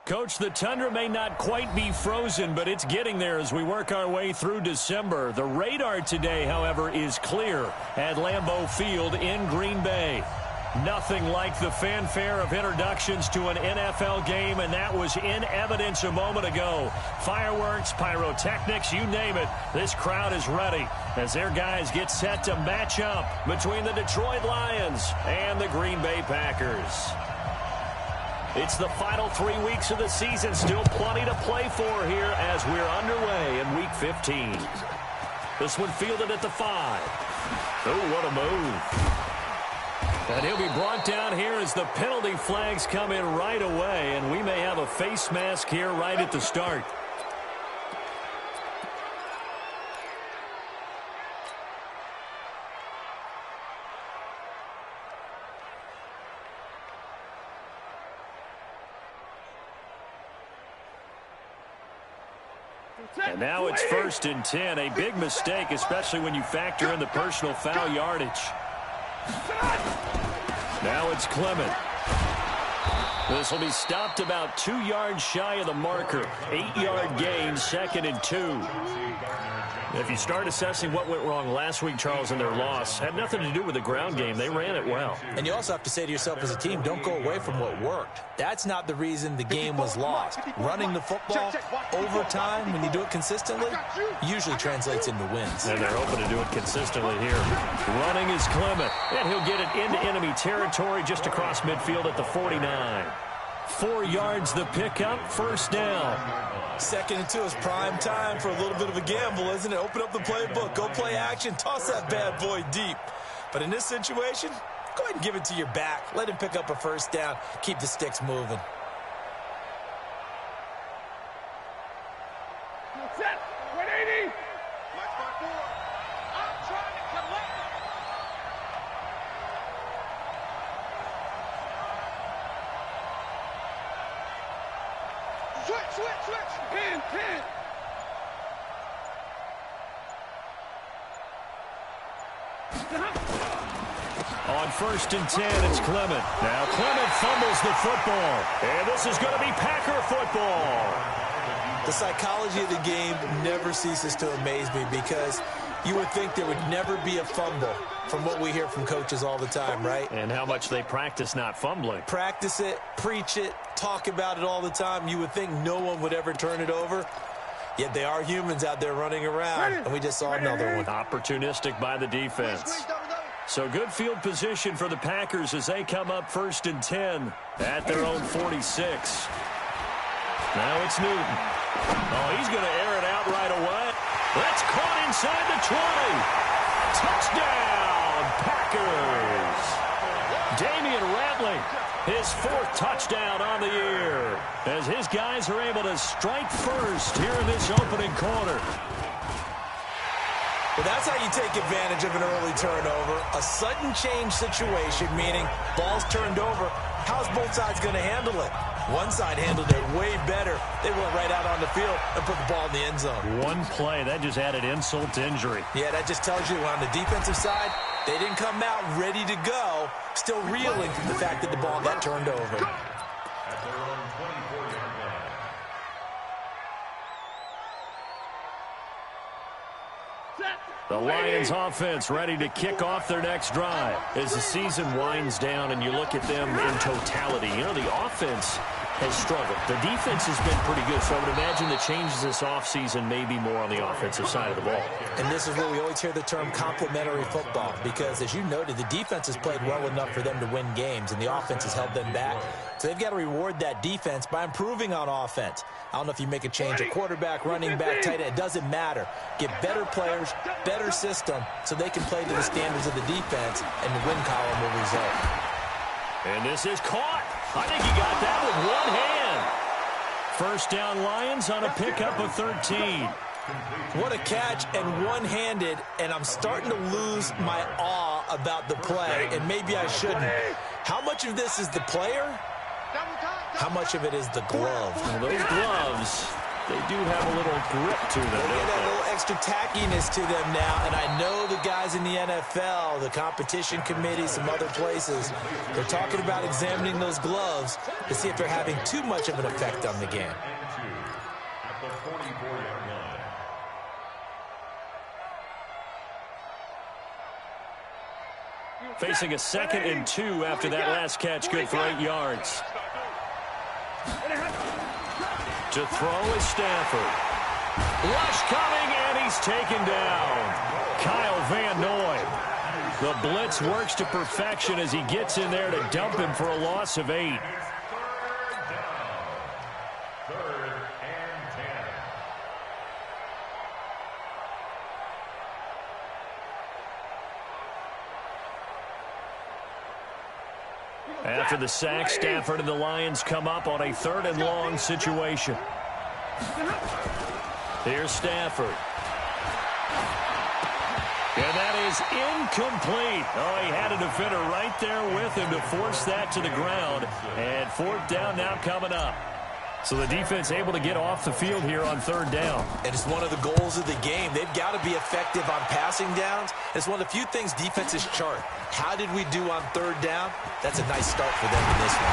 Coach, the tundra may not quite be frozen, but it's getting there as we work our way through December. The radar today, however, is clear at Lambeau Field in Green Bay. Nothing like the fanfare of introductions to an NFL game, and that was in evidence a moment ago. Fireworks, pyrotechnics, you name it. This crowd is ready as their guys get set to match up between the Detroit Lions and the Green Bay Packers. It's the final 3 weeks of the season. Still plenty to play for here as we're underway in Week 15. This one fielded at the 5. Oh, what a move. And he'll be brought down here as the penalty flags come in right away. And we may have a face mask here right at the start. And now it's 1st and 10. A big mistake, especially when you factor in the personal foul yardage. Now it's Clement. This will be stopped about 2 yards shy of the marker. 8-yard gain, 2nd and 2. If you start assessing what went wrong last week, Charles, in their loss, had nothing to do with the ground game. They ran it well. And you also have to say to yourself as a team, don't go away from what worked. That's not the reason the game was lost. Running the football over time, when you do it consistently, usually translates into wins. And they're hoping to do it consistently here. Running is Clement, and he'll get it into enemy territory just across midfield at the 49. 4 yards the pickup, 1st down. 2nd and 2 is prime time for a little bit of a gamble, isn't it? Open up the playbook, go play action, toss that bad boy deep. But in this situation, go ahead and give it to your back. Let him pick up a 1st down, keep the sticks moving. Set, 180. Black spot 4. I'm trying to collect. Switch. 10. On 1st and 10, it's Clement. Now Clement fumbles the football. And this is going to be Packer football. The psychology of the game never ceases to amaze me because you would think there would never be a fumble from what we hear from coaches all the time, right? And how much they practice not fumbling. Practice it, preach it, talk about it all the time. You would think no one would ever turn it over. Yet they are humans out there running around, and we just saw another one. Opportunistic by the defense. So good field position for the Packers as they come up 1st and 10 at their own 46. Now it's Newton. Oh, he's going to air it out right away. That's caught inside the 20. Touchdown, Packers. Damian Ratley, his 4th touchdown on the year, as his guys are able to strike first here in this opening quarter. Well, that's how you take advantage of an early turnover. A sudden change situation, meaning ball's turned over. How's both sides going to handle it? One side handled it way better. They went right out on the field and put the ball in the end zone. One play, that just added insult to injury. Yeah, that just tells you on the defensive side, they didn't come out ready to go, still reeling from the fact that the ball got turned over. The Lions offense ready to kick off their next drive. As the season winds down and you look at them in totality, you know, the offense has struggled. The defense has been pretty good, so I would imagine the changes this offseason may be more on the offensive side of the ball. And this is where we always hear the term complementary football, because as you noted, the defense has played well enough for them to win games, and the offense has held them back. So they've got to reward that defense by improving on offense. I don't know if you make a change at quarterback, running back, tight end. It doesn't matter. Get better players, better system, so they can play to the standards of the defense, and the win column will result. And this is caught. I think he got that with one hand. 1st down Lions on a pickup of 13. What a catch, and one-handed, and I'm starting to lose my awe about the play, and maybe I shouldn't. How much of this is the player? How much of it is the glove? Well, those gloves They do have a little grip to them. They get a little extra tackiness to them now, and I know the guys in the NFL, the competition committee, some other places, they're talking about examining those gloves to see if they're having too much of an effect on the game. Facing a 2nd and 2 after that last catch, good for 8 yards. To throw is Stafford. Rush coming, and he's taken down. Kyle Van Noy. The blitz works to perfection as he gets in there to dump him for a loss of 8. After the sack, Stafford and the Lions come up on a 3rd and long situation. Here's Stafford. And that is incomplete. Oh, he had a defender right there with him to force that to the ground. And 4th down now coming up. So the defense able to get off the field here on 3rd down. And it's one of the goals of the game. They've got to be effective on passing downs. It's one of the few things defenses chart. How did we do on 3rd down? That's a nice start for them in this one.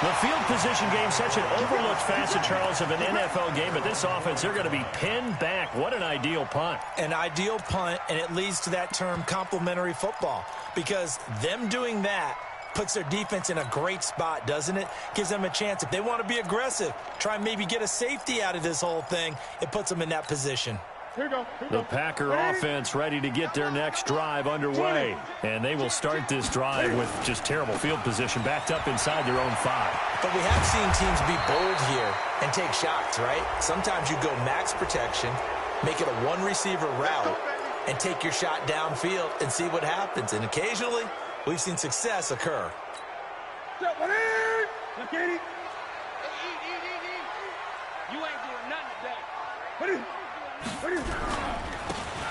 The field position game, such an overlooked facet, Charles, of an NFL game. But this offense, they're going to be pinned back. What an ideal punt. An ideal punt, and it leads to that term complementary football. Because them doing that puts their defense in a great spot, doesn't it? Gives them a chance. If they want to be aggressive, try and maybe get a safety out of this whole thing, it puts them in that position. The Packer offense ready to get their next drive underway. And they will start this drive with just terrible field position, backed up inside their own 5. But we have seen teams be bold here and take shots, right? Sometimes you go max protection, make it a one-receiver route, and take your shot downfield and see what happens. And occasionally, we've seen success occur. You ain't doing nothing today.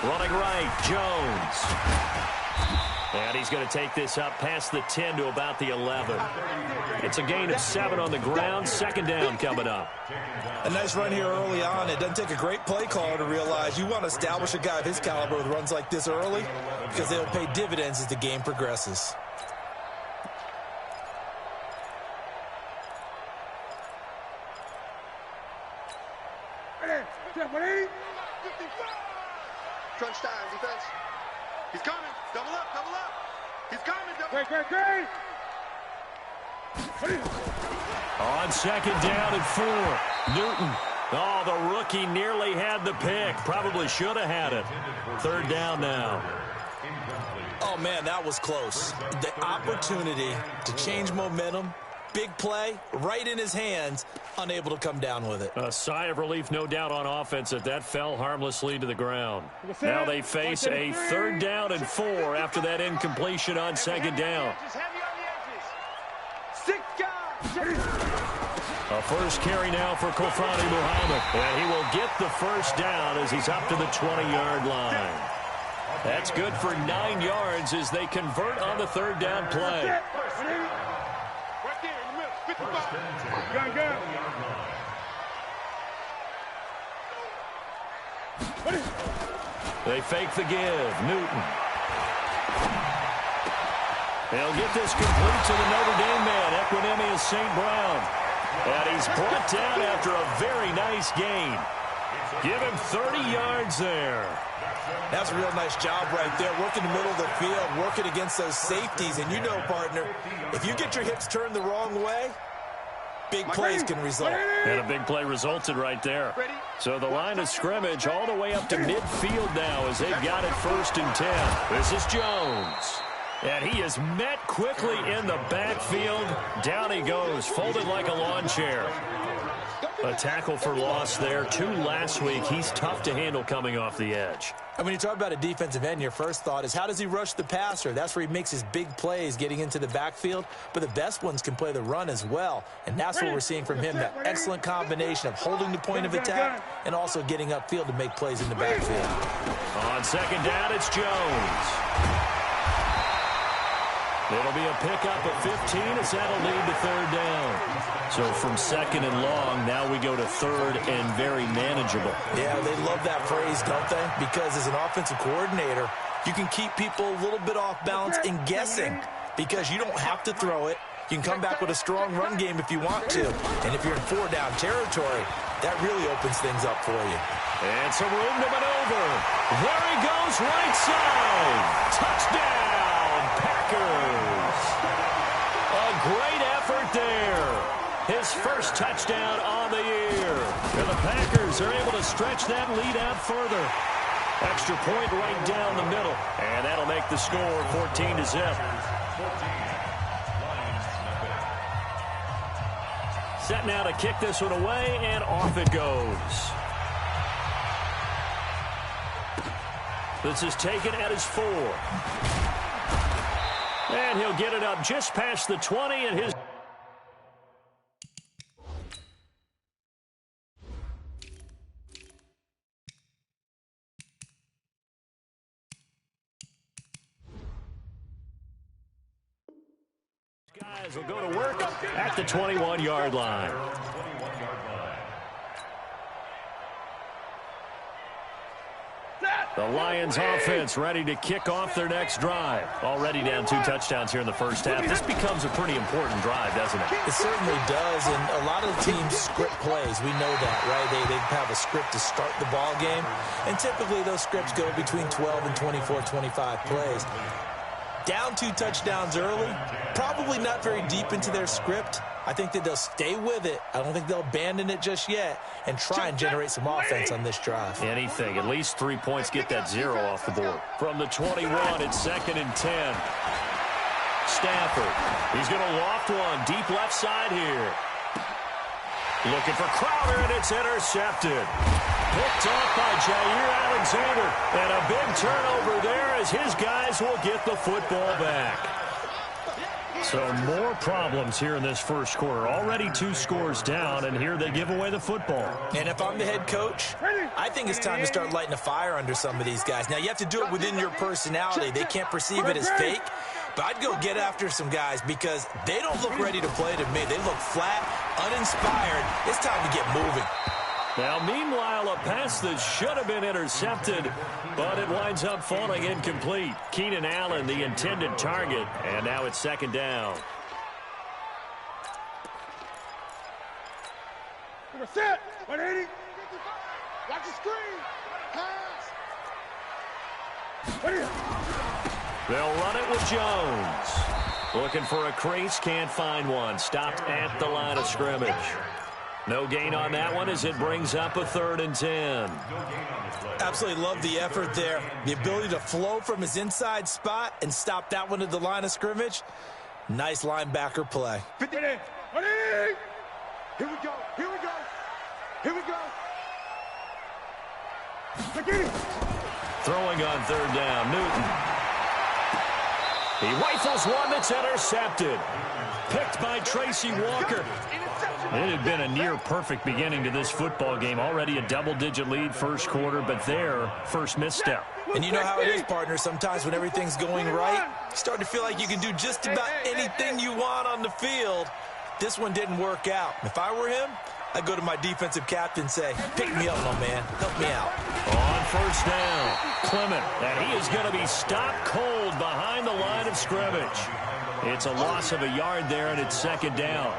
Running right, Jones. And he's going to take this up past the 10 to about the 11. It's a gain of 7 on the ground. 2nd down coming up. A nice run here early on. It doesn't take a great play caller to realize you want to establish a guy of his caliber with runs like this early because they'll pay dividends as the game progresses. Crunch time, defense. He's coming. Double up, double up. He's coming. Double up. Great. On 2nd down and 4. Newton. Oh, the rookie nearly had the pick. Probably should have had it. 3rd down now. Oh, man, that was close. The opportunity to change momentum, big play, right in his hands, unable to come down with it. A sigh of relief, no doubt, on offense that fell harmlessly to the ground. Now they face a 3rd down and 4 after that incompletion on 2nd down. A first carry now for Kofani Muhammad. And he will get the 1st down as he's up to the 20-yard line. That's good for 9 yards as they convert on the 3rd down play. They fake the give. Newton. They'll get this complete to the Notre Dame man, Equinemius St. Brown. And he's brought down after a very nice gain. Give him 30 yards there. That's a real nice job right there. Working the middle of the field, working against those safeties. And you know, partner, if you get your hips turned the wrong way, big plays can result. And a big play resulted right there. So the line of scrimmage all the way up to midfield now as they've got it 1st and 10. This is Jones. And he is met quickly in the backfield. Down he goes, folded like a lawn chair. A tackle for loss there. 2 last week. He's tough to handle coming off the edge. And when you talk about a defensive end, your first thought is how does he rush the passer? That's where he makes his big plays getting into the backfield. But the best ones can play the run as well. And that's what we're seeing from him, that excellent combination of holding the point of attack and also getting upfield to make plays in the backfield. On 2nd down, it's Jones. It'll be a pickup of 15 as that'll lead to third down. So from second and long, now we go to third and very manageable. Yeah, they love that phrase, don't they? Because as an offensive coordinator, you can keep people a little bit off balance and guessing because you don't have to throw it. You can come back with a strong run game if you want to. And if you're in four-down territory, that really opens things up for you. And some room to maneuver. There he goes, right side. Touchdown, Packers. A great effort there. His first touchdown on the year. And the Packers are able to stretch that lead out further. Extra point right down the middle. And that'll make the score 14-0. Set now to kick this one away, and off it goes. This is taken at his 4. And he'll get it up just past the 20, and his... guys will go to work at the 21-yard line. The Lions offense ready to kick off their next drive. Already down 2 touchdowns here in the first half. This becomes a pretty important drive, doesn't it? It certainly does, and a lot of the teams script plays. We know that, right? They have a script to start the ball game, and typically those scripts go between 12 and 24, 25 plays. Down 2 touchdowns early, probably not very deep into their script. I think that they'll stay with it. I don't think they'll abandon it just yet and try and generate some offense on this drive. Anything. At least 3 points, get that 0 off the board. From the 21, it's 2nd and 10. Stafford. He's going to loft one deep left side here. Looking for Crowder, and it's intercepted. Picked off by Jair Alexander. And a big turnover there as his guys will get the football back. So more problems here in this first quarter. Already 2 scores down, and here they give away the football. And if I'm the head coach, I think it's time to start lighting a fire under some of these guys. Now, you have to do it within your personality. They can't perceive it as fake. But I'd go get after some guys because they don't look ready to play to me. They look flat, uninspired. It's time to get moving. Now, meanwhile, a pass that should have been intercepted, but it winds up falling incomplete. Keenan Allen, the intended target, and now it's 2nd down. Set. 180. Watch the screen. Pass. They'll run it with Jones. Looking for a crease, can't find one. Stopped at the line of scrimmage. No gain on that one as it brings up a 3rd and 10. Absolutely love the effort there. The ability to flow from his inside spot and stop that one at the line of scrimmage. Nice linebacker play. 50. Here we go. Here we go. Here we go. Throwing on 3rd down, Newton. He rifles one that's intercepted. Picked by Tracy Walker. It had been a near-perfect beginning to this football game. Already a double-digit lead first quarter, but their first misstep. And you know how it is, partner. Sometimes when everything's going right, you start to feel like you can do just about anything you want on the field. This one didn't work out. If I were him, I'd go to my defensive captain and say, pick me up, my man. Help me out. On 1st down, Clement. And he is going to be stopped cold behind the line of scrimmage. It's a loss of a yard there, and it's 2nd down.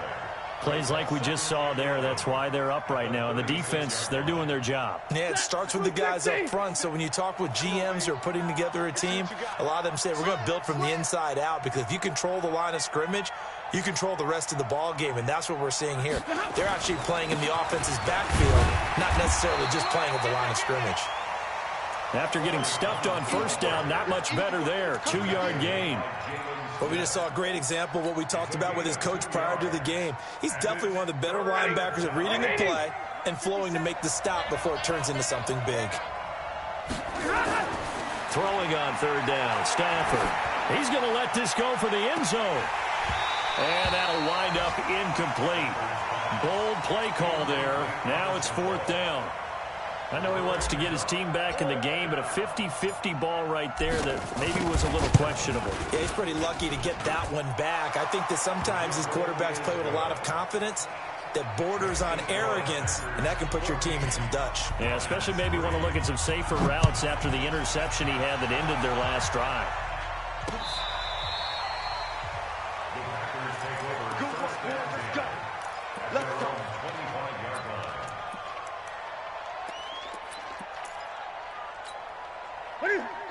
Plays like we just saw there. That's why they're up right now. And the defense, they're doing their job. Yeah, it starts with the guys up front. So when you talk with GMs who are putting together a team, a lot of them say we're going to build from the inside out because if you control the line of scrimmage, you control the rest of the ball game, and that's what we're seeing here. They're actually playing in the offense's backfield, not necessarily just playing at the line of scrimmage. After getting stuffed on 1st down, not much better there. 2-yard gain. But we just saw a great example of what we talked about with his coach prior to the game. He's definitely one of the better linebackers at reading the play and flowing to make the stop before it turns into something big. Throwing on 3rd down, Stafford. He's going to let this go for the end zone. And that'll wind up incomplete. Bold play call there. Now it's 4th down. I know he wants to get his team back in the game, but a 50-50 ball right there that maybe was a little questionable. Yeah, he's pretty lucky to get that one back. I think that sometimes these quarterbacks play with a lot of confidence that borders on arrogance, and that can put your team in some Dutch. Yeah, especially maybe want to look at some safer routes after the interception he had that ended their last drive.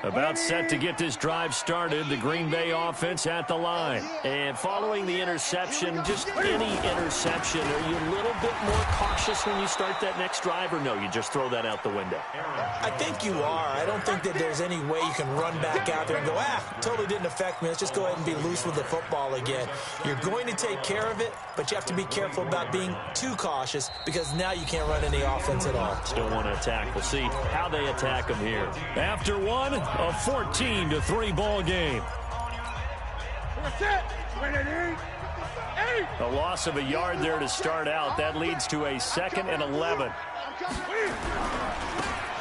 About set to get this drive started, the Green Bay offense at the line. And following the interception, just any interception, are you a little bit more cautious when you start that next drive, or no, you just throw that out the window? I think you are. I don't think that there's any way you can run back out there and go, totally didn't affect me. Let's just go ahead and be loose with the football again. You're going to take care of it, but you have to be careful about being too cautious because now you can't run any offense at all. Still want to attack. We'll see how they attack them here. After one, a 14-3 ball game. A loss of a yard there to start out. That leads to a 2nd and 11.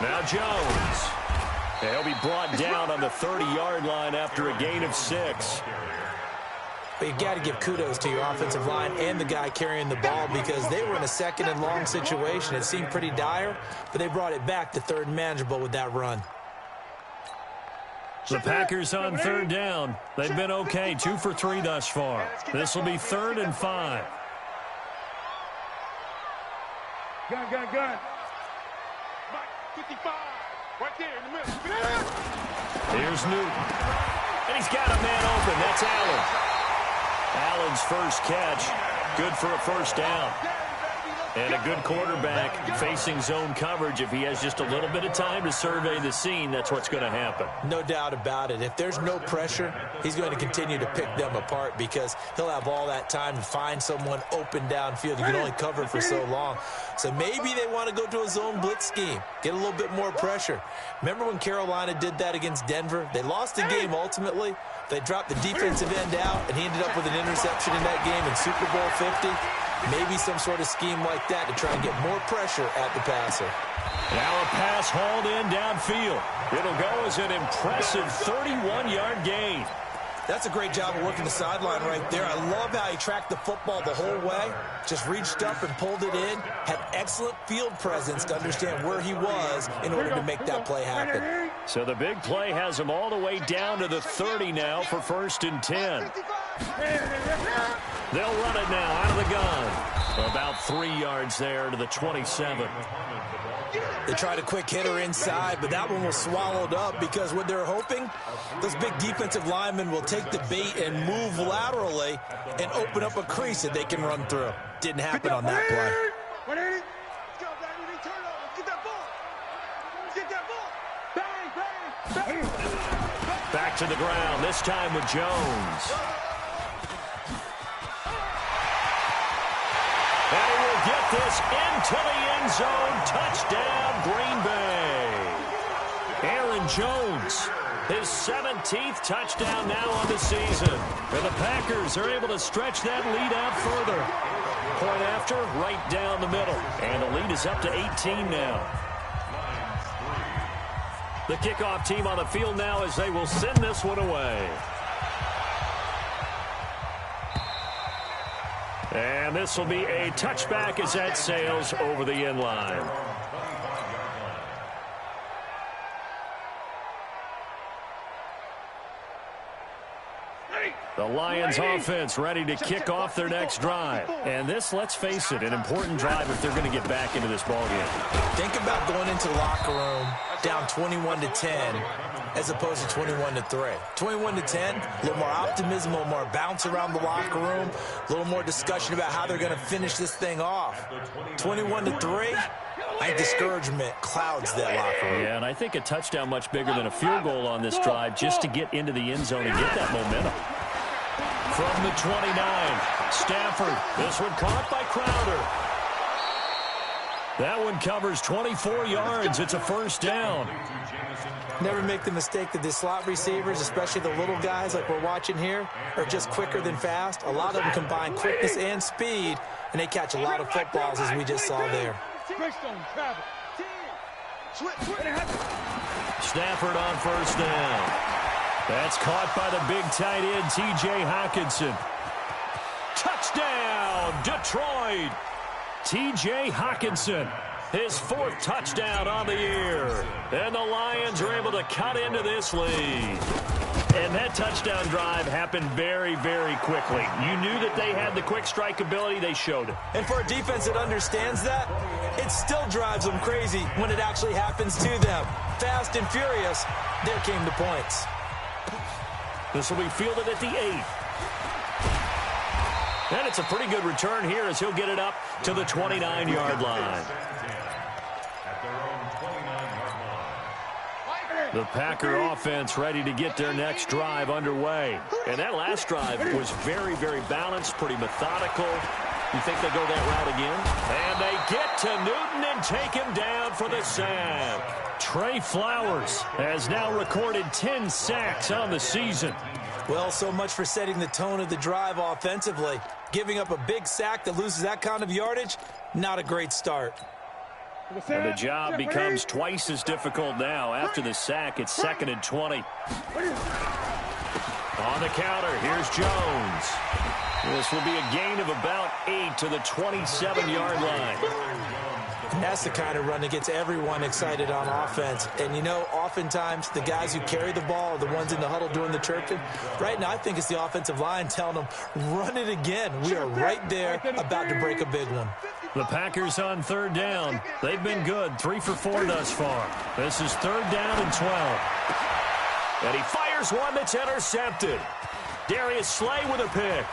Now Jones. He'll be brought down on the 30-yard line after a gain of 6. But you've got to give kudos to your offensive line and the guy carrying the ball because they were in a 2nd and long situation. It seemed pretty dire, but they brought it back to 3rd and manageable with that run. The Packers on 3rd down. They've been okay, 2 for 3 thus far. This will be 3rd and 5. Gun. Mike, 55, right there in the middle. Here's Newton. And he's got a man open. That's Allen. Allen's first catch. Good for a 1st down. And a good quarterback facing zone coverage. If he has just a little bit of time to survey the scene, that's what's going to happen. No doubt about it. If there's no pressure, he's going to continue to pick them apart because he'll have all that time to find someone open downfield. You can only cover for so long. So maybe they want to go to a zone blitz scheme, get a little bit more pressure. Remember when Carolina did that against Denver? They lost the game ultimately. They dropped the defensive end out, and he ended up with an interception in that game in Super Bowl 50. Maybe some sort of scheme like that to try and get more pressure at the passer. Now a pass hauled in downfield. It'll go as an impressive 31-yard gain. That's a great job of working the sideline right there. I love how he tracked the football the whole way. Just reached up and pulled it in. Had excellent field presence to understand where he was in order to make that play happen. So the big play has him all the way down to the 30 now for 1st and 10. They'll run it now out of the gun. About 3 yards there to the 27. They tried a quick hitter inside, but that one was swallowed up because what they're hoping, those big defensive linemen will take the bait and move laterally and open up a crease that they can run through. Didn't happen on that play. Back to the ground, this time with Jones. And he will get this into the end zone. Touchdown, Green Bay. Aaron Jones, his 17th touchdown now on the season. And the Packers are able to stretch that lead out further. Point after, right down the middle. And the lead is up to 18 now. The kickoff team on the field now as they will send this one away. And this will be a touchback as that sails over the end line. The Lions offense ready to kick off their next drive. And this, let's face it, an important drive if they're going to get back into this ballgame. Think about going into the locker room down 21-10 as opposed to 21-3. 21-10, a little more optimism, a little more bounce around the locker room, a little more discussion about how they're going to finish this thing off. 21-3, I think discouragement clouds that locker room. Yeah, and I think a touchdown much bigger than a field goal on this drive just to get into the end zone and get that momentum. From the 29, Stafford. This one caught by Crowder. That one covers 24 yards. It's a 1st down. Never make the mistake that the slot receivers, especially the little guys like we're watching here, are just quicker than fast. A lot of them combine quickness and speed, and they catch a lot of footballs as we just saw there. Stafford on first down. That's caught by the big tight end, T.J. Hockenson. Touchdown, Detroit. T.J. Hockenson, his 4th touchdown on the year. And the Lions are able to cut into this lead. And that touchdown drive happened very, very quickly. You knew that they had the quick strike ability. They showed it. And for a defense that understands that, it still drives them crazy when it actually happens to them. Fast and furious, there came the points. This will be fielded at the 8th. And it's a pretty good return here as he'll get it up to the 29-yard line. The Packer offense ready to get their next drive underway. And that last drive was very, very balanced, pretty methodical. You think they go that route again? And they get to Newton and take him down for the sack. Trey Flowers has now recorded 10 sacks on the season. Well, so much for setting the tone of the drive offensively. Giving up a big sack that loses that kind of yardage, not a great start. And the job becomes twice as difficult now. After the sack, it's 2nd and 20. On the counter, here's Jones. This will be a gain of about 8 to the 27-yard line. And that's the kind of run that gets everyone excited on offense. And, you know, oftentimes the guys who carry the ball are the ones in the huddle doing the chirping. Right now, I think it's the offensive line telling them, run it again. We are right there about to break a big one. The Packers on 3rd down. They've been good, 3 for 4 thus far. This is 3rd down and 12. And he fires one that's intercepted. Darius Slay with a pick.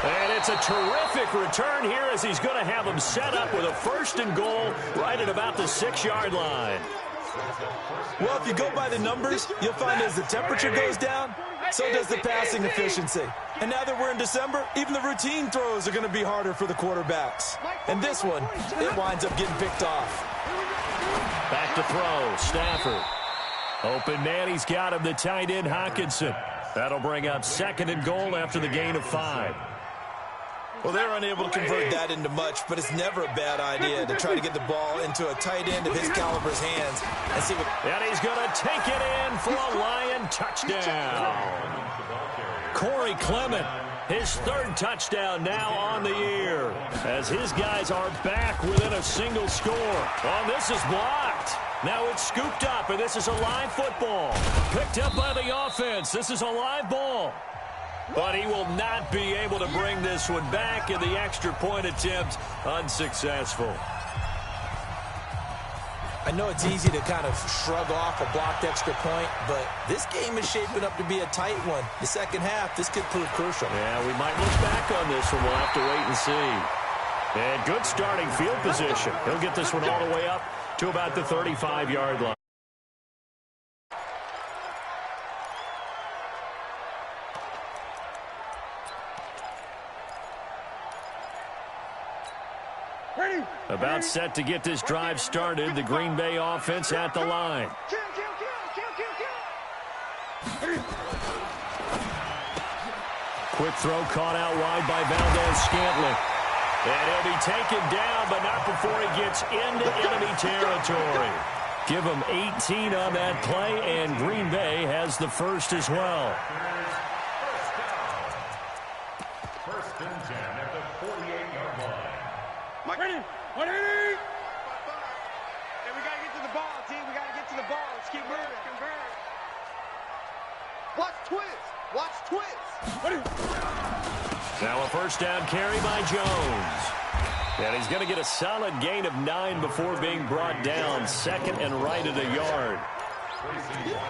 And it's a terrific return here as he's going to have them set up with a 1st and goal right at about the 6-yard line. Well, if you go by the numbers, you'll find as the temperature goes down, so does the passing efficiency. And now that we're in December, even the routine throws are going to be harder for the quarterbacks. And this one, it winds up getting picked off. Back to throw, Stafford. Open man, he's got him, the tight end, Hockenson. That'll bring up 2nd and goal after the gain of 5. Well, they're unable to convert that into much, but it's never a bad idea to try to get the ball into a tight end of his caliber's hands and see what... And he's going to take it in for a Lion touchdown. Corey Clement, his 3rd touchdown now on the year, as his guys are back within a single score. Oh, this is blocked. Now it's scooped up, and this is a live football. Picked up by the offense. This is a live ball. But he will not be able to bring this one back, and the extra point attempt unsuccessful. I know it's easy to kind of shrug off a blocked extra point, but this game is shaping up to be a tight one. The second half, this could prove crucial. Yeah, we might look back on this one. We'll have to wait and see. And good starting field position. He'll get this one all the way up to about the 35-yard line. About set to get this drive started. The Green Bay offense at the line. Quick throw caught out wide by Valdez-Scantling. And he'll be taken down, but not before he gets into enemy territory. Give him 18 on that play, and Green Bay has the first as well. First and 10 at the 48-yard line. Ready? Hey, we got to get to the ball, team. We got to get to the ball. Let's keep moving. Watch twist. Watch twist. Now a first down carry by Jones. And he's going to get a solid gain of 9 before being brought down. 2nd and right at a yard.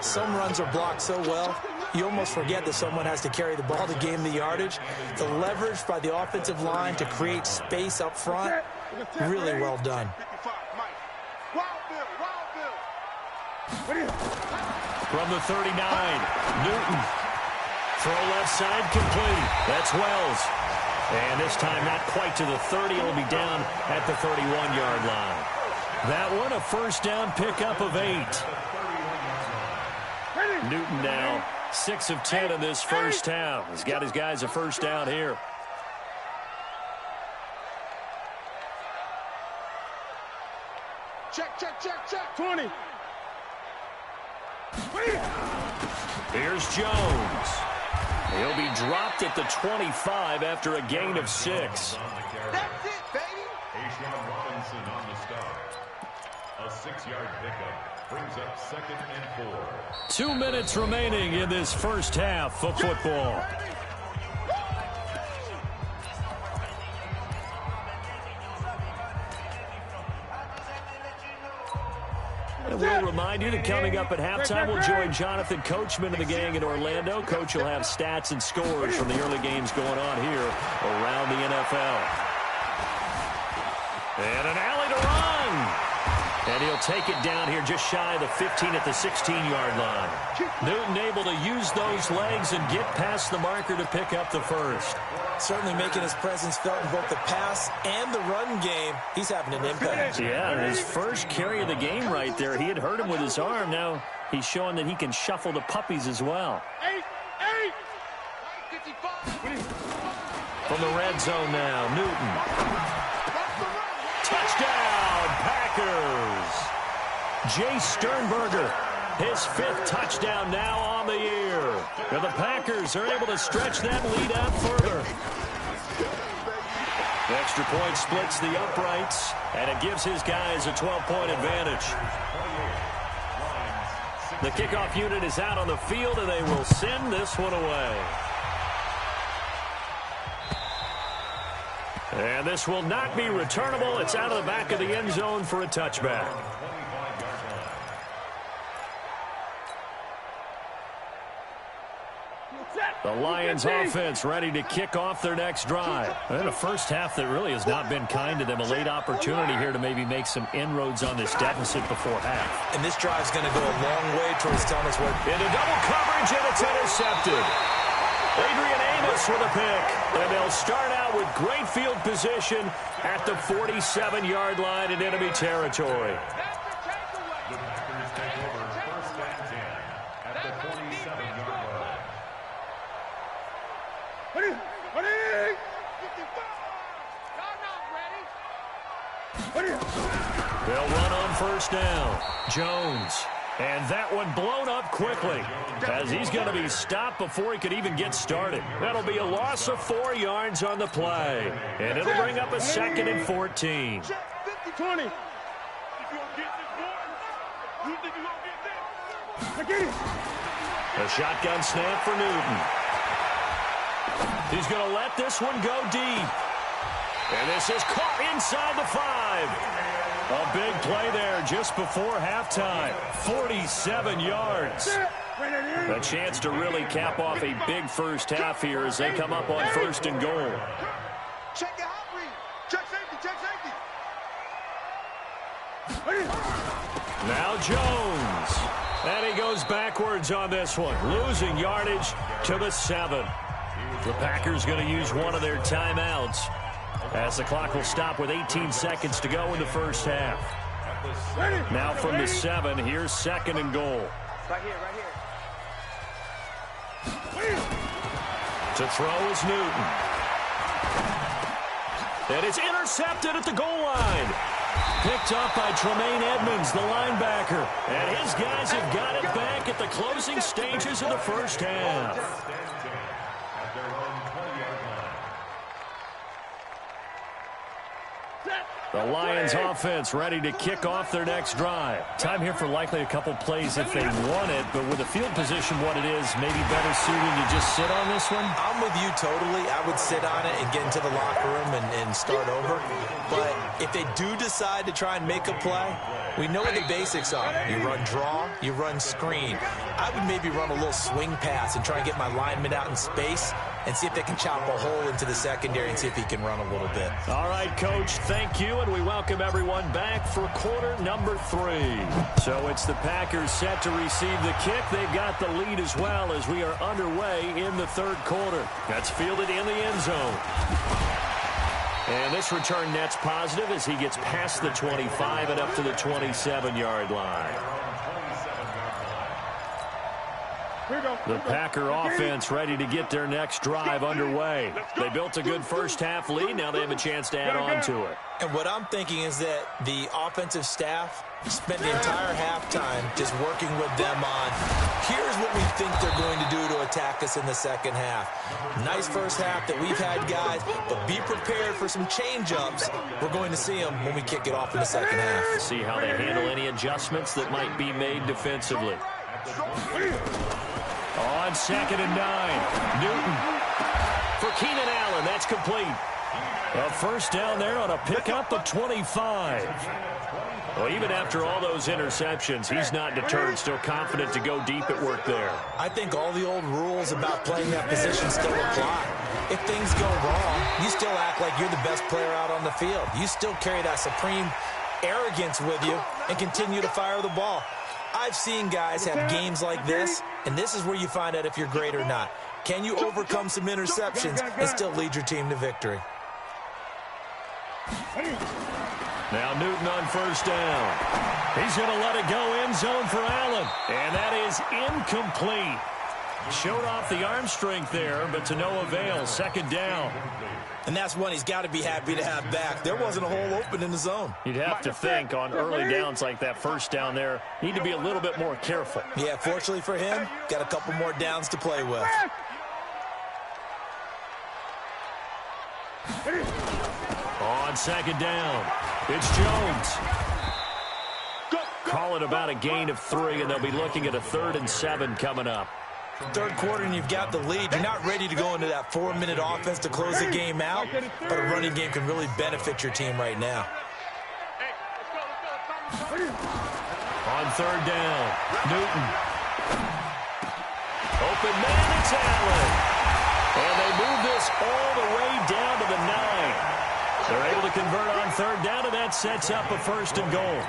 Some runs are blocked so well, you almost forget that someone has to carry the ball to gain the yardage. The leverage by the offensive line to create space up front, really well done. From the 39, Newton. Throw left side complete. That's Wells. And this time not quite to the 30. It'll be down at the 31-yard line. That one a first down pickup of 8. Newton now 6 of 10 in this first half. He's got his guys a first down here. 20. Here's Jones. He'll be dropped at the 25 after a gain of 6. That's it, baby. Robinson on the start. A 6-yard pickup brings up 2nd and 4. 2 minutes remaining in this first half of football. And we'll remind you that coming up at halftime, we'll join Jonathan Coachman and the gang in Orlando. Coach will have stats and scores from the early games going on here around the NFL. And an alley to run. And he'll take it down here just shy of the 15 at the 16-yard line. Newton able to use those legs and get past the marker to pick up the first. Certainly making his presence felt in both the pass and the run game. He's having an impact. Yeah, his first carry of the game right there. He had hurt him with his arm. Now he's showing that he can shuffle the puppies as well. 55. From the red zone now, Newton. Touchdown, Packers. Jay Sternberger, his 5th touchdown now on the year. And the Packers are able to stretch that lead out further. The extra point splits the uprights, and it gives his guys a 12-point advantage. The kickoff unit is out on the field, and they will send this one away. And this will not be returnable. It's out of the back of the end zone for a touchback. The Lions offense ready to kick off their next drive. And a first half that really has not been kind to them. A late opportunity here to maybe make some inroads on this deficit before half. And this drive's going to go a long way towards telling us what. Into double coverage, and it's intercepted. Adrian Amos with a pick. And they'll start out with great field position at the 47-yard line in enemy territory. The Packers take over 1st and 10 at the 47-yard line. They'll run on first down. Jones. And that one blown up quickly as he's going to be stopped before he could even get started. That'll be a loss of 4 yards on the play. And it'll bring up a 2nd and 14. 20. A shotgun snap for Newton. He's going to let this one go deep. And this is caught inside the 5. A big play there just before halftime. 47 yards. A chance to really cap off a big first half here as they come up on 1st and goal. Check your hot read. Check safety. Check safety. Now Jones. And he goes backwards on this one. Losing yardage to the 7. The Packers going to use one of their timeouts as the clock will stop with 18 seconds to go in the first half. Now from the 7, here's 2nd and goal. Right here. To throw is Newton. And it's intercepted at the goal line. Picked up by Tremaine Edmonds, the linebacker. And his guys have got it back at the closing stages of the first half. The Lions offense ready to kick off their next drive. Time here for likely a couple plays if they want it, but with the field position what it is, maybe better suited to just sit on this one? I'm with you totally. I would sit on it and get into the locker room and start over. But if they do decide to try and make a play, we know what the basics are. You run draw, you run screen. I would maybe run a little swing pass and try and get my lineman out in space and see if they can chop a hole into the secondary and see if he can run a little bit. All right, Coach, thank you, and we welcome everyone back for quarter number 3. So it's the Packers set to receive the kick. They've got the lead as well as we are underway in the 3rd quarter. That's fielded in the end zone. And this return net's positive as he gets past the 25 and up to the 27-yard line. The Packer offense ready to get their next drive underway. They built a good first-half lead. Now they have a chance to add on to it. And what I'm thinking is that the offensive staff spent the entire halftime just working with them on, here's what we think they're going to do to attack us in the second half. Nice first half that we've had, guys, but be prepared for some change-ups. We're going to see them when we kick it off in the second half. See how they handle any adjustments that might be made defensively. On 2nd and 9, Newton for Keenan Allen. That's complete. A first down there on a pickup of 25. Well, even after all those interceptions, he's not deterred, still confident to go deep at work there. I think all the old rules about playing that position still apply. If things go wrong, you still act like you're the best player out on the field. You still carry that supreme arrogance with you and continue to fire the ball. I've seen guys have games like this, and this is where you find out if you're great or not. Can you overcome some interceptions and still lead your team to victory? Now Newton on first down. He's going to let it go end zone for Allen. And that is incomplete. Showed off the arm strength there, but to no avail. Second down. And that's one he's got to be happy to have back. There wasn't a hole open in the zone. You'd have to think on early downs like that first down there, need to be a little bit more careful. Yeah, fortunately for him, got a couple more downs to play with. On second down, it's Jones. Call it about a gain of 3, and they'll be looking at a 3rd and 7 coming up. Third quarter and you've got the lead. You're not ready to go into that 4-minute offense to close the game out, but a running game can really benefit your team right now. On third down, Newton. Open man, it's Allen. And they move this all the way down to the 9. They're able to convert on third down, and that sets up a 1st and goal.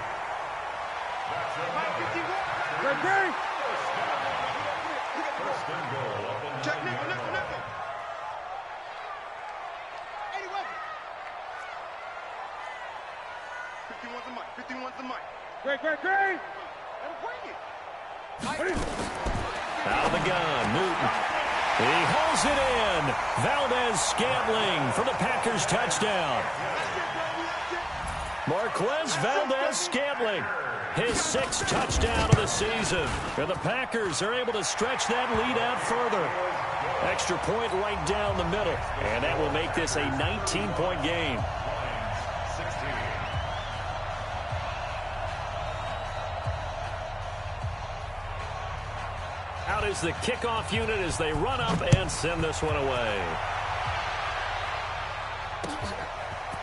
Out of the gun, Newton. He hauls it in. Valdez-Scantling for the Packers touchdown. Marquez Valdez-Scantling, his 6th touchdown of the season. And the Packers are able to stretch that lead out further. Extra point right down the middle. And that will make this a 19-point game. Out is the kickoff unit as they run up and send this one away.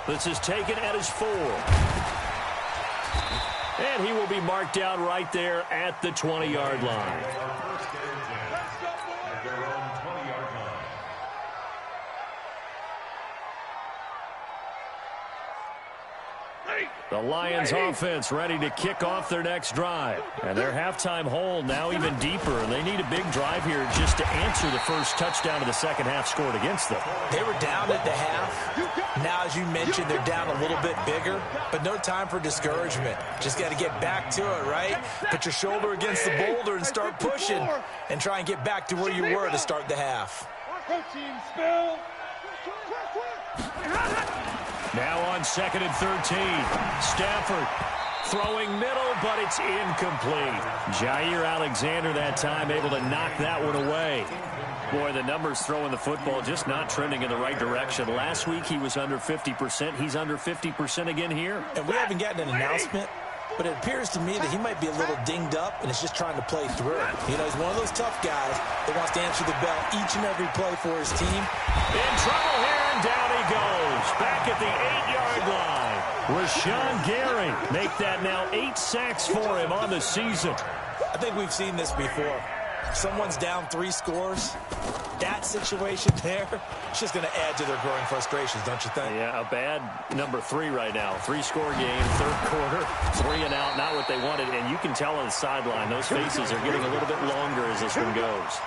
This is taken at his 4. And he will be marked down right there at the 20-yard line. The Lions offense ready to kick off their next drive. And their halftime hole now even deeper. And they need a big drive here just to answer the first touchdown of the second half scored against them. They were down at the half. Now, as you mentioned, they're down a little bit bigger. But no time for discouragement. Just got to get back to it, right? Put your shoulder against the boulder and start pushing. And try and get back to where you were to start the half. Now on 2nd and 13. Stafford throwing middle, but it's incomplete. Jair Alexander that time able to knock that one away. Boy, the numbers throwing the football just not trending in the right direction. Last week he was under 50%. He's under 50% again here. And we haven't gotten an announcement, but it appears to me that he might be a little dinged up and is just trying to play through. You know, he's one of those tough guys that wants to answer the bell each and every play for his team. In trouble here, and down he goes. Back at the 8-yard line. Rashawn Gary make that now 8 sacks for him on the season. I think we've seen this before. Someone's down 3 scores. That situation there, it's just going to add to their growing frustrations, don't you think? Yeah, a bad number 3 right now. 3-score game, third quarter, 3 and out, not what they wanted. And you can tell on the sideline, those faces are getting a little bit longer as this one goes.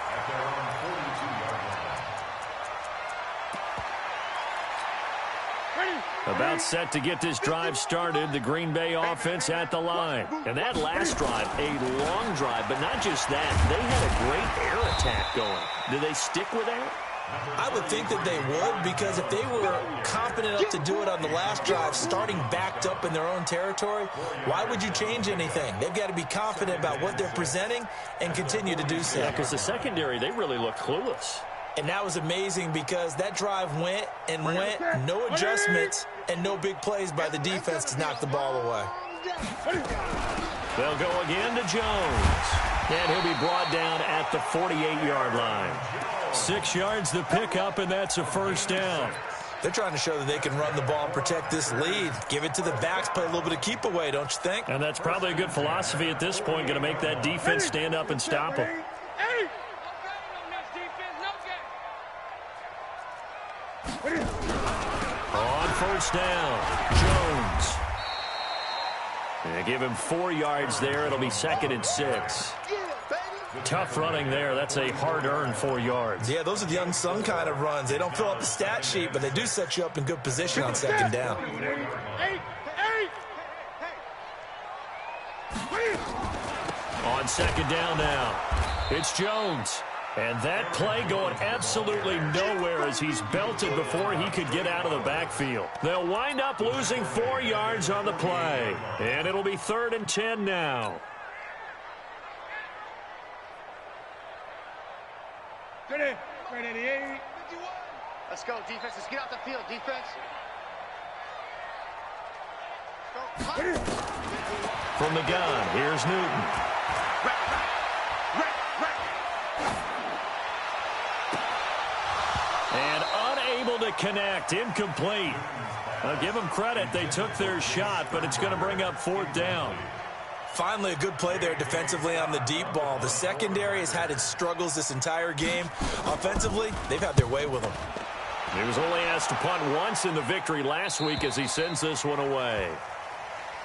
Ready? About set to get this drive started, the Green Bay offense at the line. And that last drive, a long drive, but not just that. They had a great air attack going. Do they stick with that? I would think that they would, because if they were confident enough to do it on the last drive, starting backed up in their own territory, why would you change anything? They've got to be confident about what they're presenting and continue to do so. Yeah, because the secondary, they really looked clueless. And that was amazing because that drive went and went, no adjustments, and no big plays by the defense to knock the ball away. They'll go again to Jones. And he'll be brought down at the 48-yard line. 6 yards the pickup, and that's a first down. They're trying to show that they can run the ball and protect this lead. Give it to the backs, play a little bit of keep away, don't you think? And that's probably a good philosophy at this point, going to make that defense stand up and stop them. On first down, Jones. They give him 4 yards there. It'll be 2nd and 6. Tough running there. That's a hard-earned 4 yards. Yeah, those are the unsung kind of runs. They don't fill up the stat sheet, but they do set you up in good position on 2nd down. On 2nd down now, it's Jones. And that play going absolutely nowhere as he's belted before he could get out of the backfield. They'll wind up losing 4 yards on the play. And it'll be 3rd and 10 now. Let's go, defense. Let's get out the field, defense. From the gun, here's Newton. And unable to connect, incomplete. I'll give them credit. They took their shot, but it's going to bring up 4th down. Finally, a good play there defensively on the deep ball. The secondary has had its struggles this entire game. Offensively, they've had their way with them. He was only asked to punt once in the victory last week as he sends this one away.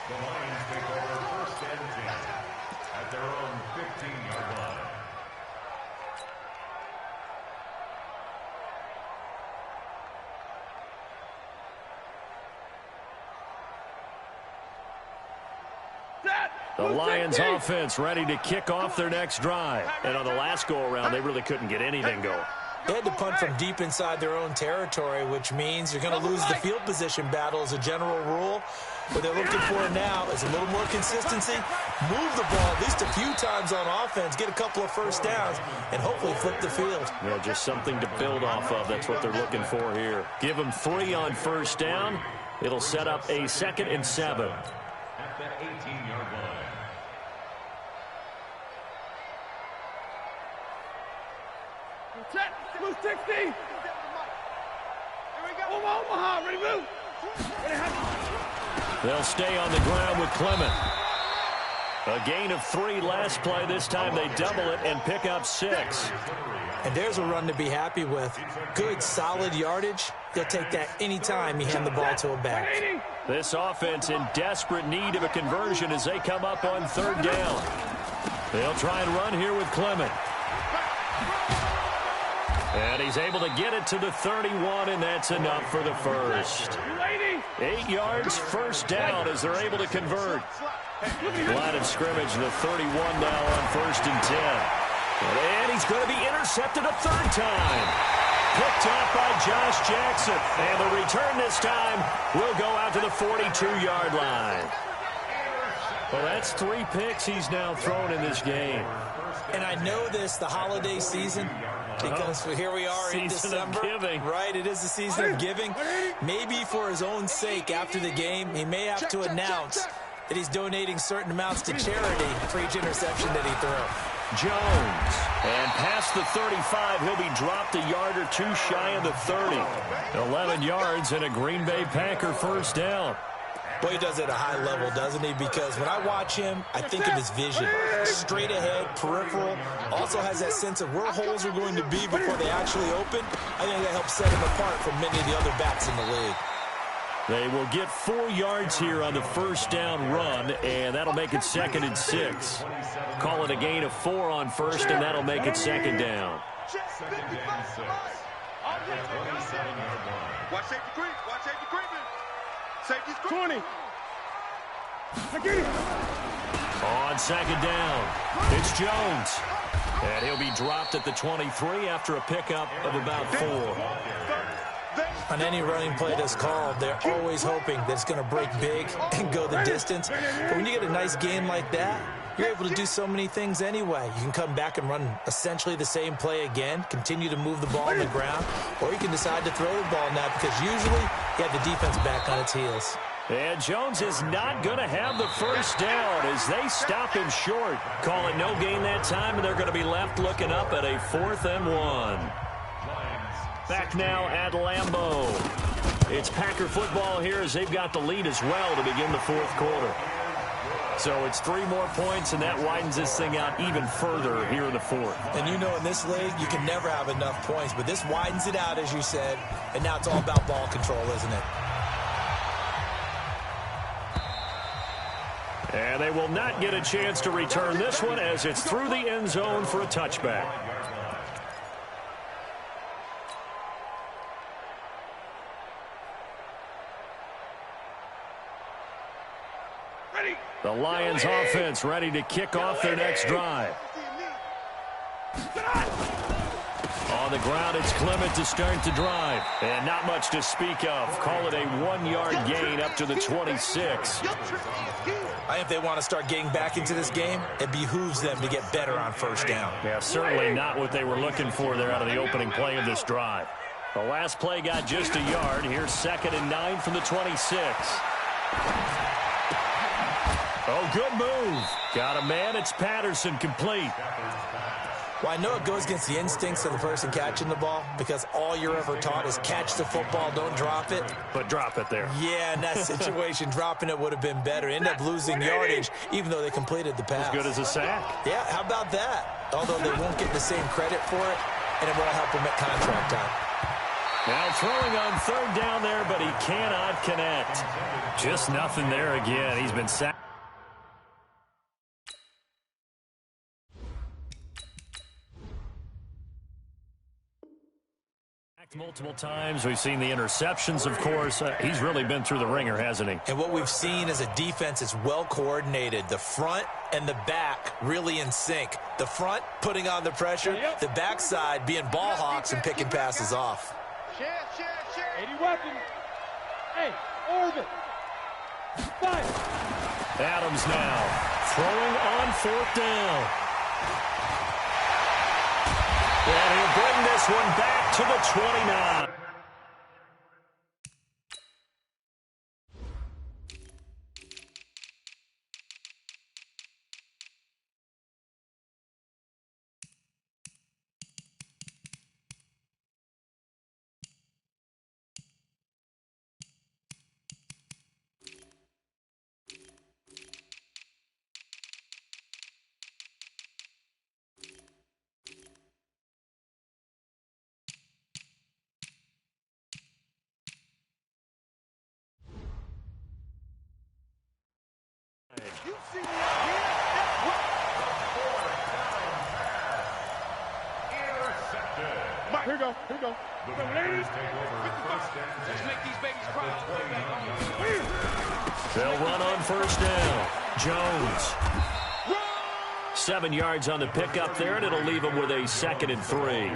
The Lions take over 1st and 10 at their own 15-yard line. The Lions offense ready to kick off their next drive. And on the last go-around, they really couldn't get anything going. They had to punt from deep inside their own territory, which means you're going to lose the field position battle as a general rule. What they're looking for now is a little more consistency, move the ball at least a few times on offense, get a couple of first downs, and hopefully flip the field. Yeah, just something to build off of. That's what they're looking for here. Give them 3 on first down. It'll set up a 2nd and 7. At the 18-yard line. Set. Move 60. Here we go. Omaha, ready, move. They'll stay on the ground with Clement. A gain of 3 last play. This time they double it and pick up 6. And there's a run to be happy with. Good, solid yardage. They'll take that any time you hand the ball to a back. This offense in desperate need of a conversion as they come up on 3rd down. They'll try and run here with Clement. And he's able to get it to the 31, and that's enough for the first. 8 yards, first down as they're able to convert. Line of scrimmage, the 31 now on 1st and 10. And he's going to be intercepted a 3rd time. Picked off by Josh Jackson. And the return this time will go out to the 42-yard line. Well, that's 3 picks he's now thrown in this game. And I know this, the holiday season, because here we are in December. Right, it is the season of giving. Maybe for his own sake after the game, he may have to announce that he's donating certain amounts to charity for each interception that he threw. Jones. And past the 35, he'll be dropped a yard or 2 shy of the 30. 11 yards and a Green Bay Packer first down. Boy, he does it at a high level, doesn't he? Because when I watch him, I think of his vision. Straight ahead, peripheral. Also has that sense of where holes are going to be before they actually open. I think that helps set him apart from many of the other backs in the league. They will get 4 yards here on the first down run, and that'll make it 2nd and 6. Call it a gain of 4 on first, and that'll make it 2nd down. 2nd and 6. At the 27-yard line. Watch safety creep. Watch safety creeping. 20. I get it. On second down, it's Jones. And he'll be dropped at the 23 after a pickup of about 4. On any running play that's called, they're always hoping that it's going to break big and go the distance. But when you get a nice game like that, you're able to do so many things anyway. You can come back and run essentially the same play again, continue to move the ball on the ground, or you can decide to throw the ball now because usually you have the defense back on its heels. And Jones is not going to have the first down as they stop him short. Call it no gain that time, and they're going to be left looking up at a 4th and 1. Back now at Lambeau. It's Packer football here as they've got the lead as well to begin the 4th quarter. So it's 3 more points, and that widens this thing out even further here in the 4th. And you know in this league, you can never have enough points, but this widens it out, as you said, and now it's all about ball control, isn't it? And they will not get a chance to return this one as it's through the end zone for a touchback. The Lions offense ready to kick off their next drive. On the ground, it's Clement to start the drive. And not much to speak of. Call it a 1-yard gain up to the 26. I think if they want to start getting back into this game, it behooves them to get better on first down. Yeah, certainly not what they were looking for there out of the opening play of this drive. The last play got just a yard. Here's 2nd and 9 from the 26. Oh, good move. Got a man. It's Patterson complete. Well, I know it goes against the instincts of the person catching the ball because all you're ever taught is catch the football, don't drop it. But drop it there. Yeah, in that situation, dropping it would have been better. End up losing yardage, even though they completed the pass. As good as a sack. Yeah, how about that? Although they won't get the same credit for it, and it won't help them at contract time. Now throwing on 3rd down there, but he cannot connect. Just nothing there again. He's been sacked. Multiple times. We've seen the interceptions, of course. He's really been through the ringer, hasn't he? And what we've seen is a defense is well coordinated. The front and the back really in sync. The front putting on the pressure, the backside being ball hawks and picking passes off. 80 weapons. Hey, orbit. 5. Adams now throwing on 4th down. And he'll bring this one back to the 29. Here we go. The Packers take over 1st and 10. Let's make these babies cry. They'll run on 1st down. Jones. 7 yards on the pickup there, and it'll leave him with a 2nd and 3.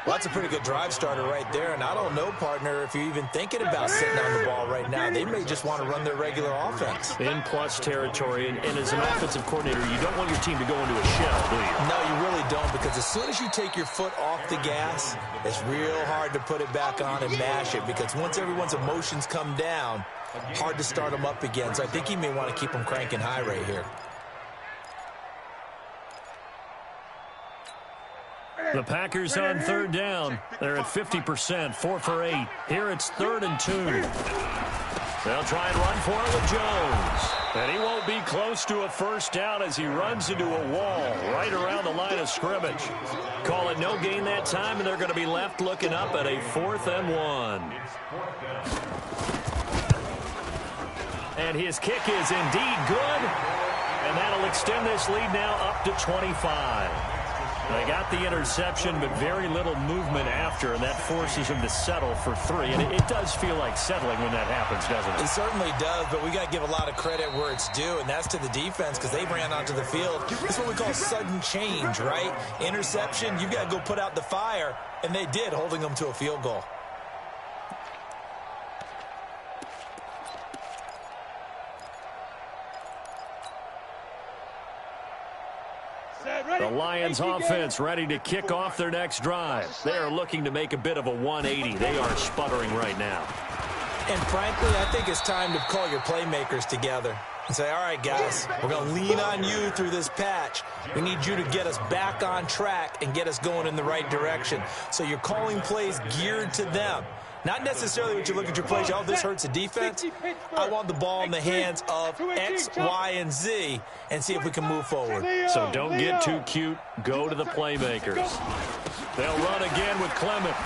Well, that's a pretty good drive starter right there, and I don't know, partner, if you're even thinking about sitting on the ball right now. They may just want to run their regular offense. In plus territory, and as an offensive coordinator, you don't want your team to go into a shell, do you? No, you really don't, because as soon as you take your foot off the gas, it's real hard to put it back on and mash it, because once everyone's emotions come down, hard to start them up again. So I think you may want to keep them cranking high right here. The Packers on 3rd down. They're at 50%, 4 for 8. Here it's 3rd and 2. They'll try and run for it with Jones. And he won't be close to a first down as he runs into a wall right around the line of scrimmage. Call it no gain that time, and they're going to be left looking up at a 4th and 1. And his kick is indeed good. And that'll extend this lead now up to 25. They got the interception, but very little movement after, and that forces them to settle for 3. And it does feel like settling when that happens, doesn't it? It certainly does, but we got to give a lot of credit where it's due, and that's to the defense because they ran onto the field. It's what we call sudden change, right? Interception, you got to go put out the fire, and they did, holding them to a field goal. The Lions offense ready to kick off their next drive. They are looking to make a bit of a 180. They are sputtering right now. And frankly, I think it's time to call your playmakers together and say, all right, guys, we're going to lean on you through this patch. We need you to get us back on track and get us going in the right direction. So you're calling plays geared to them. Not necessarily what you look at your plays, oh, this hurts the defense. I want the ball in the hands of X, Y, and Z and see if we can move forward. So don't get too cute. Go to the playmakers. They'll run again with Clement.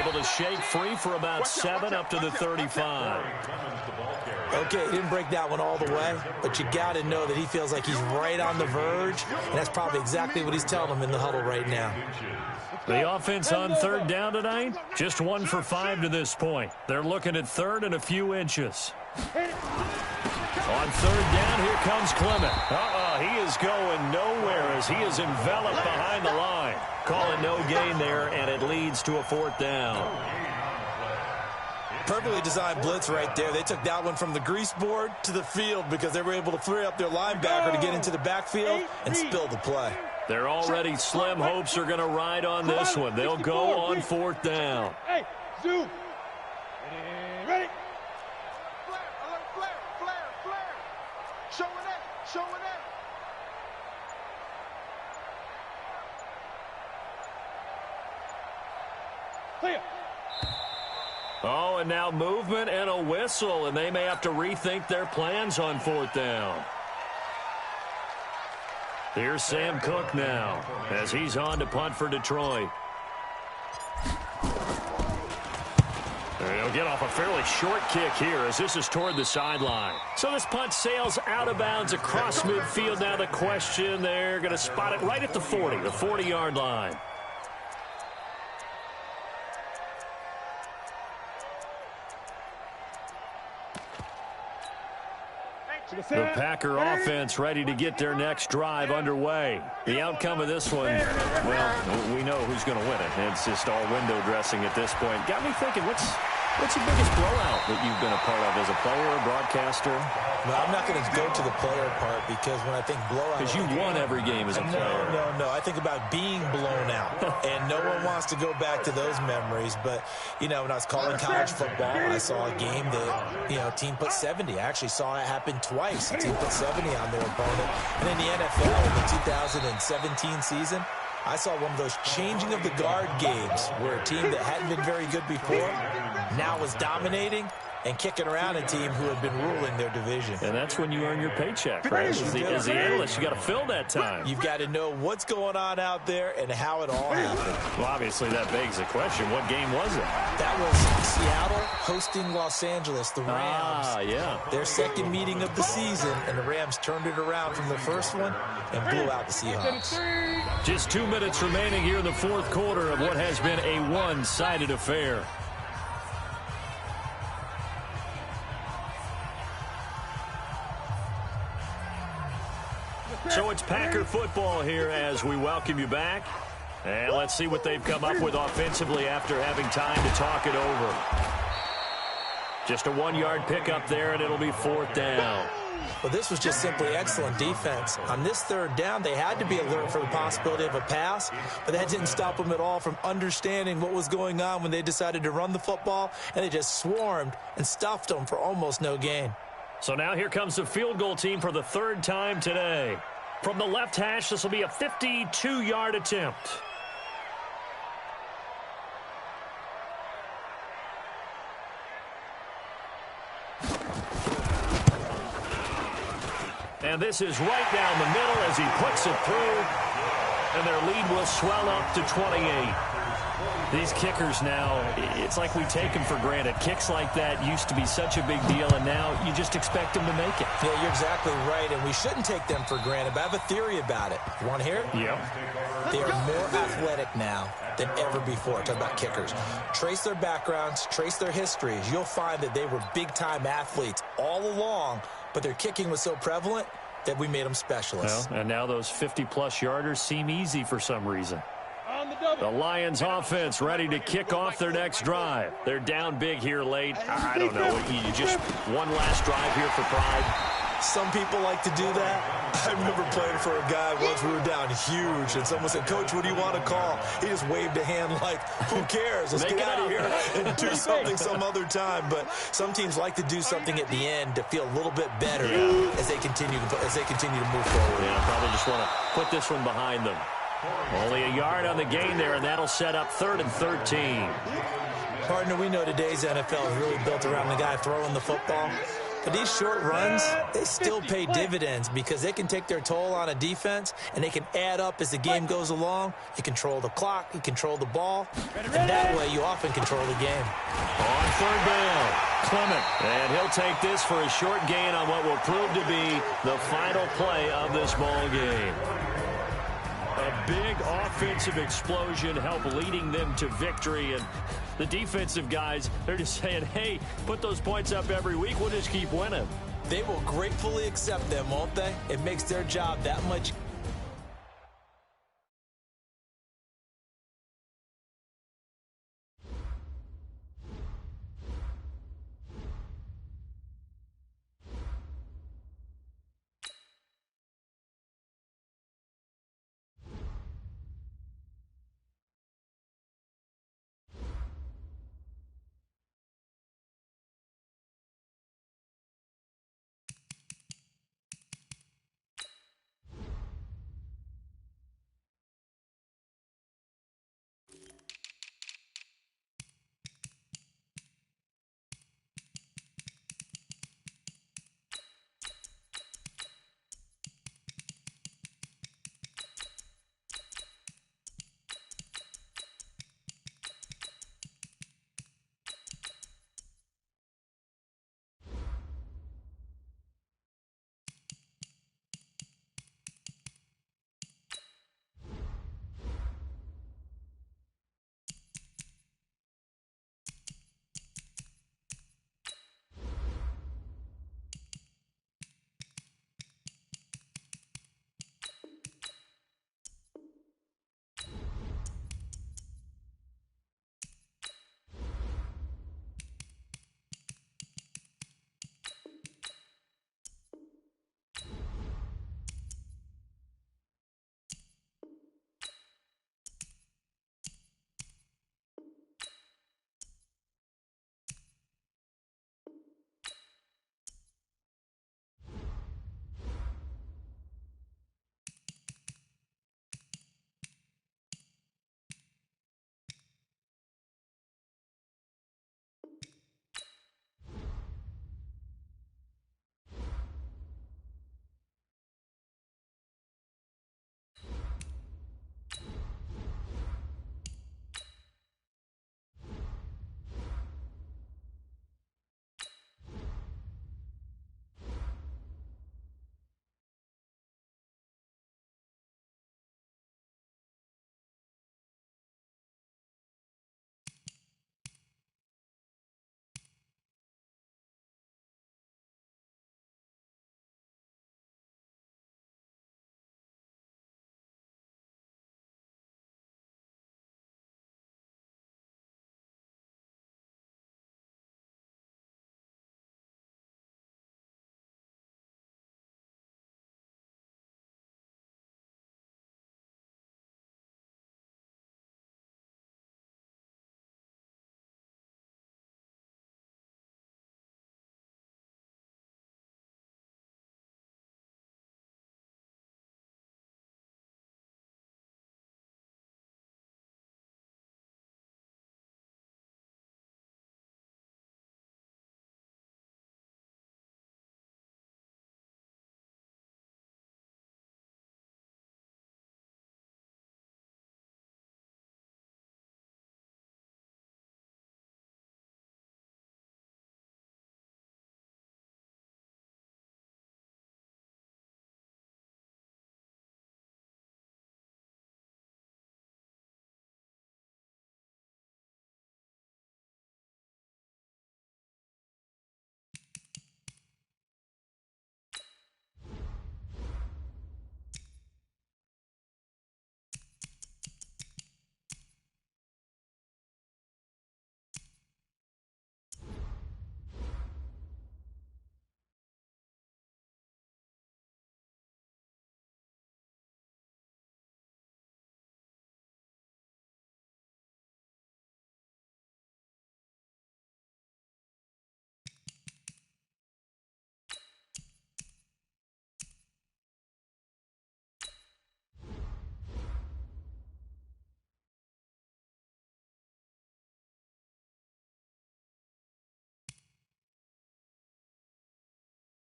Able to shake free for about 7 up to the 35. Okay, he didn't break that one all the way, but you got to know that he feels like he's right on the verge, and that's probably exactly what he's telling them in the huddle right now. The offense on 3rd down tonight, just 1 for 5 to this point. They're looking at 3rd and a few inches. On 3rd down, here comes Clement. He is going nowhere as he is enveloped behind the line. Calling no gain there, and it leads to a 4th down. Perfectly designed blitz right there. They took that one from the grease board to the field because they were able to free up their linebacker to get into the backfield and spill the play. They're already slim hopes are going to ride on this one. They'll go on 4th down. Hey, zoom. Ready? Flare. Showing it. Clear. Oh, and now movement and a whistle, and they may have to rethink their plans on 4th down. Here's Sam Cook now as he's on to punt for Detroit. They'll get off a fairly short kick here as this is toward the sideline. So this punt sails out of bounds across midfield. Now the question, they're going to spot it right at the 40, the 40-yard line. The Packer offense ready to get their next drive underway. The outcome of this one, well, we know who's going to win it. It's just all window dressing at this point. Got me thinking, what's the biggest blowout that you've been a part of as a player or broadcaster? No, I'm not going to go to the player part because when I think blowout... Because you won every game as a player. No. I think about being blown out. And no one wants to go back to those memories. But, you know, when I was calling college football, I saw a game that, you know, a team put 70. I actually saw it happen twice. A team put 70 on their opponent. And in the NFL in the 2017 season, I saw one of those changing of the guard games where a team that hadn't been very good before now was dominating and kicking around a team who had been ruling their division. And that's when you earn your paycheck, right? As the analyst, you got to fill that time. You've got to know what's going on out there and how it all happened. Well, obviously that begs the question, what game was it? That was Seattle hosting Los Angeles, the Rams. Yeah. Their second meeting of the season, and the Rams turned it around from the first one and blew out the Seahawks. Just 2 minutes remaining here in the 4th quarter of what has been a one-sided affair. So it's Packer football here as we welcome you back. And let's see what they've come up with offensively after having time to talk it over. Just a 1-yard pickup there, and it'll be 4th down. Well, this was just simply excellent defense. On this 3rd down, they had to be alert for the possibility of a pass, but that didn't stop them at all from understanding what was going on when they decided to run the football, and they just swarmed and stuffed them for almost no gain. So now here comes the field goal team for the 3rd time today. From the left hash, this will be a 52-yard attempt. And this is right down the middle as he puts it through. And their lead will swell up to 28. These kickers now, it's like we take them for granted. Kicks like that used to be such a big deal, and now you just expect them to make it. Yeah, you're exactly right, and we shouldn't take them for granted, but I have a theory about it. You want to hear it? Yep. They are more athletic now than ever before. Talk about kickers. Trace their backgrounds, trace their histories. You'll find that they were big-time athletes all along, but their kicking was so prevalent that we made them specialists. Well, and now those 50-plus yarders seem easy for some reason. The Lions offense ready to kick off their next drive. They're down big here late. I don't know. You just one last drive here for pride. Some people like to do that. I remember playing for a guy once. We were down huge, and someone said, "Coach, what do you want to call?" He just waved a hand like, who cares? Let's get out of here and do something some other time. But some teams like to do something at the end to feel a little bit better as they continue to move forward. Yeah, probably just want to put this one behind them. Only a yard on the gain there, and that'll set up 3rd and 13. Partner, we know today's NFL is really built around the guy throwing the football. But these short runs, they still pay dividends because they can take their toll on a defense, and they can add up as the game goes along. You control the clock, you control the ball, and that way you often control the game. On 3rd down, Clement, and he'll take this for a short gain on what will prove to be the final play of this ball game. A big offensive explosion helped leading them to victory, and the defensive guys, they're just saying, hey, put those points up every week, we'll just keep winning. They will gratefully accept them, won't they? It makes their job that much